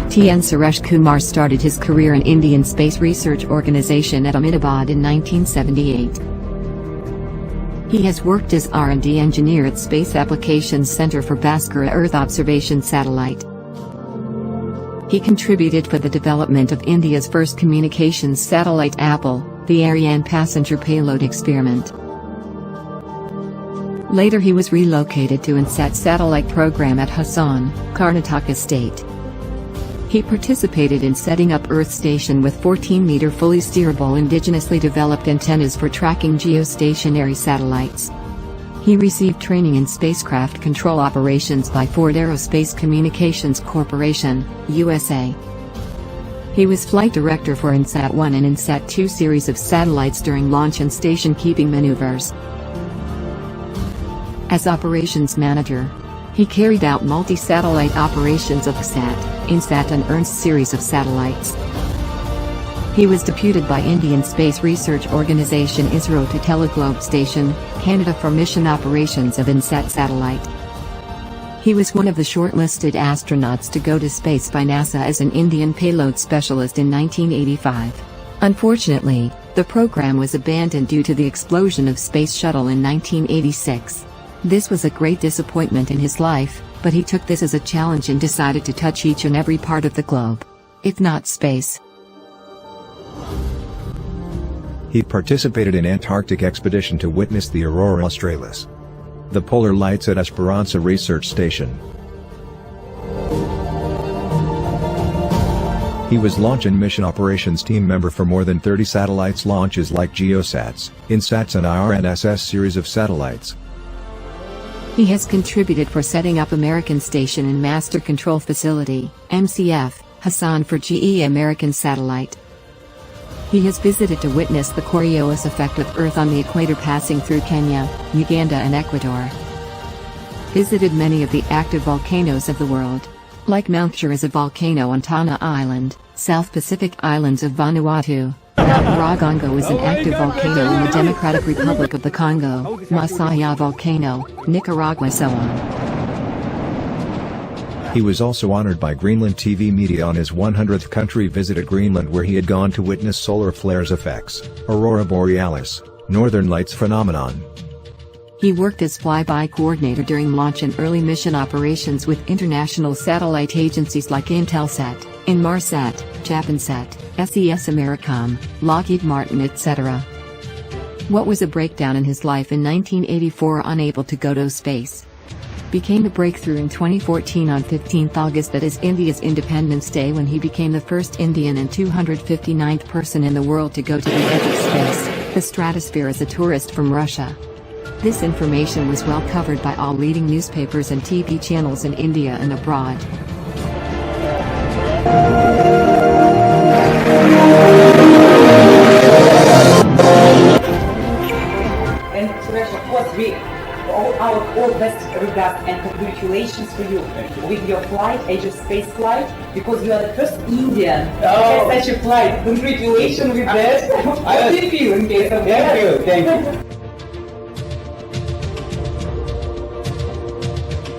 T N Suresh Kumar started his career in Indian Space Research Organisation at Ahmedabad in 1978. He has worked as R&D engineer at Space Applications Center for Bhaskara Earth Observation Satellite. He contributed for the development of India's first communications satellite Apple, the Ariane passenger payload experiment. Later he was relocated to INSAT satellite program at Hassan, Karnataka state. He participated in setting up Earth Station with 14-meter fully steerable indigenously developed antennas for tracking geostationary satellites. He received training in spacecraft control operations by Ford Aerospace Communications Corporation, USA. He was flight director for INSAT-1 and INSAT-2 series of satellites during launch and station-keeping maneuvers. As operations manager, he carried out multi-satellite operations of SAT, INSAT and ERNS series of satellites. He was deputed by Indian Space Research Organisation ISRO to Teleglobe Station, Canada for mission operations of INSAT satellite. He was one of the shortlisted astronauts to go to space by NASA as an Indian payload specialist in 1985. Unfortunately, the program was abandoned due to the explosion of Space Shuttle in 1986. This was a great disappointment in his life, but he took this as a challenge and decided to touch each and every part of the globe, if not space. He participated in Antarctic expedition to witness the aurora australis, the polar lights at Esperanza Research Station. He was launch and mission operations team member for more than 30 satellites launches like GeoSats, INSATs and IRNSS series of satellites. He has contributed for setting up American Station and Master Control Facility, MCF, Hassan for GE American Satellite. He has visited to witness the Coriolis effect of Earth on the equator passing through Kenya, Uganda and Ecuador. Visited many of the active volcanoes of the world, like Mount Shur is a volcano on Tana Island, South Pacific Islands of Vanuatu. Ragongo is an active volcano in the Democratic Republic of the Congo, Masaya volcano, Nicaragua so on. He was also honored by Greenland TV media on his 100th country visit at Greenland, where he had gone to witness solar flares effects, aurora borealis, northern lights phenomenon. He worked as flyby coordinator during launch and early mission operations with international satellite agencies like Intelsat, Inmarsat, Japansat, SES Americom, Lockheed Martin etc. What was a breakdown in his life in 1984, unable to go to space, became a breakthrough in 2014 on 15th August, that is India's Independence Day, when he became the first Indian and 259th person in the world to go to the edge of space, the stratosphere, as a tourist from Russia. This information was well covered by all leading newspapers and TV channels in India and abroad. And Suresh, of course, our best regards and congratulations for you with your flight, Age of Space flight, because you are the first Indian to have such a flight. Congratulations with that. How do you feel in case of that? Thank you.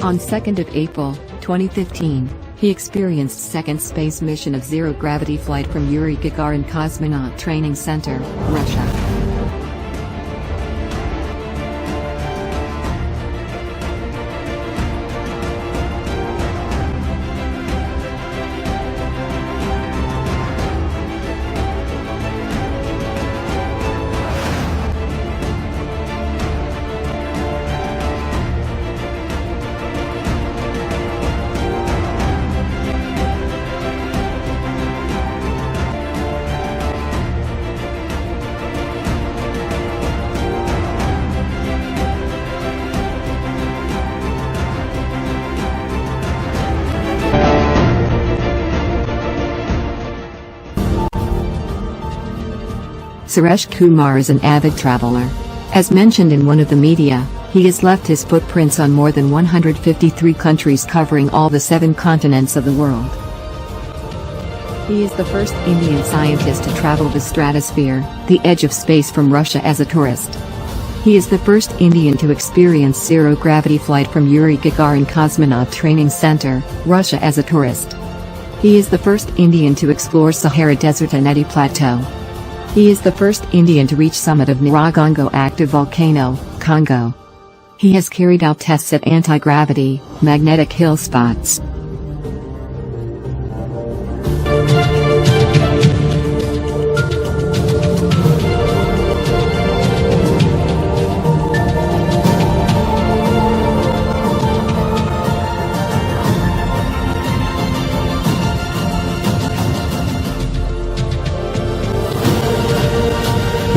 On 2nd of April, 2015, he experienced second space mission of zero-gravity flight from Yuri Gagarin Cosmonaut Training Center, Russia. Suresh Kumar is an avid traveler. As mentioned in one of the media, he has left his footprints on more than 153 countries covering all the 7 continents of the world. He is the first Indian scientist to travel the stratosphere, the edge of space, from Russia as a tourist. He is the first Indian to experience zero-gravity flight from Yuri Gagarin Cosmonaut Training Center, Russia as a tourist. He is the first Indian to explore Sahara Desert and Eddy Plateau. He is the first Indian to reach summit of Nyiragongo active volcano, Congo. He has carried out tests at anti-gravity, magnetic hill spots.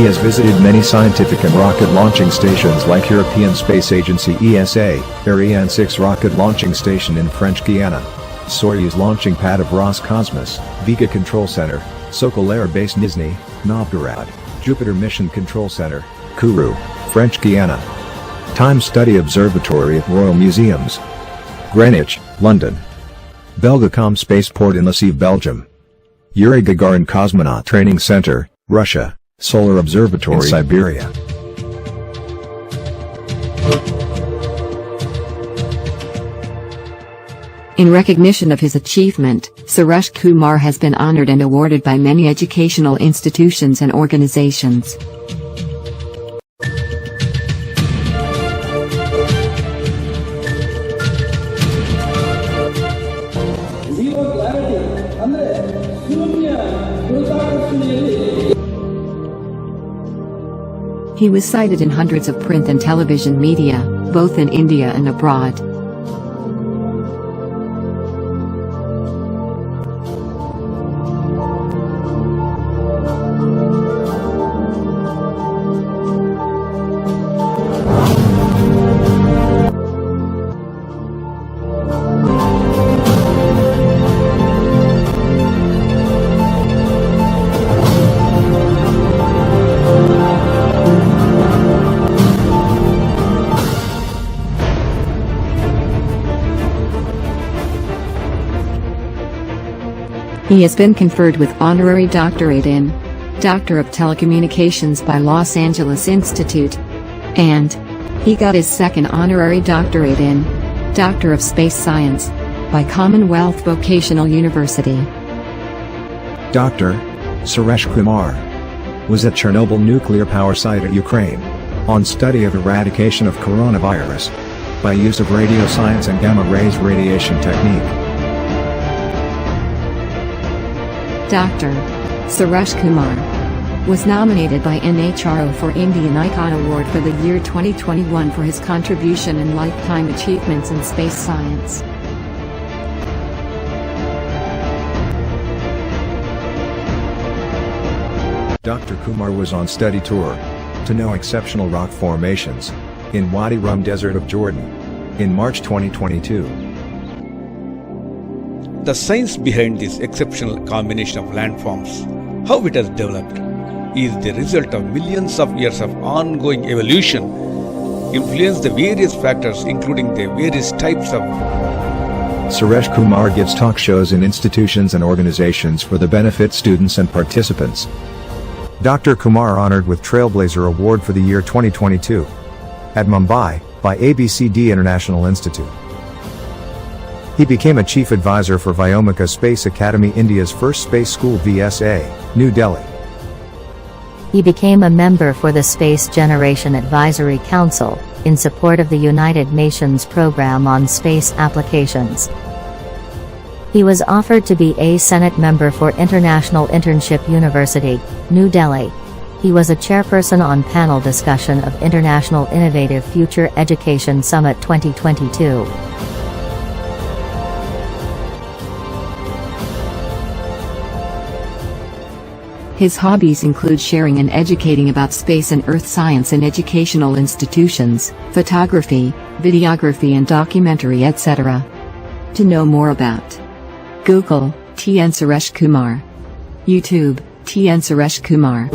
He has visited many scientific and rocket launching stations like European Space Agency ESA, Ariane 6 rocket launching station in French Guiana, Soyuz launching pad of Roscosmos, Vega Control Center, Sokol Air Base Nizhny Novgorod, Jupiter Mission Control Center, Kourou, French Guiana. Time Study Observatory at Royal Museums, Greenwich, London. Belgacom Spaceport in Lisieux, Belgium. Yuri Gagarin Cosmonaut Training Center, Russia. Solar Observatory in Siberia. In recognition of his achievement, Suresh Kumar has been honored and awarded by many educational institutions and organizations. He was cited in hundreds of print and television media, both in India and abroad. He has been conferred with honorary doctorate in Doctor of Telecommunications by Los Angeles Institute, and he got his second honorary doctorate in Doctor of Space Science by Commonwealth Vocational University. Dr. Suresh Kumar was at Chernobyl nuclear power site at Ukraine on study of eradication of coronavirus by use of radio science and gamma rays radiation technique. Dr. Suresh Kumar was nominated by NHRO for Indian Icon Award for the year 2021 for his contribution and lifetime achievements in space science. Dr. Kumar was on study tour to know exceptional rock formations in Wadi Rum Desert of Jordan in March 2022. The science behind this exceptional combination of landforms, how it has developed, is the result of millions of years of ongoing evolution, influenced the various factors including the various types of. Suresh Kumar gives talk shows in institutions and organizations for the benefit students and participants. Dr. Kumar honored with Trailblazer Award for the year 2022 at Mumbai by ABCD International Institute. He became a chief advisor for Vyomika Space Academy, India's first space school VSA, New Delhi. He became a member for the Space Generation Advisory Council, in support of the United Nations Programme on Space Applications. He was offered to be a Senate member for International Internship University, New Delhi. He was a chairperson on panel discussion of International Innovative Future Education Summit 2022. His hobbies include sharing and educating about space and earth science in educational institutions, photography, videography and documentary, etc. To know more about Google, T N Suresh Kumar. YouTube, T N Suresh Kumar.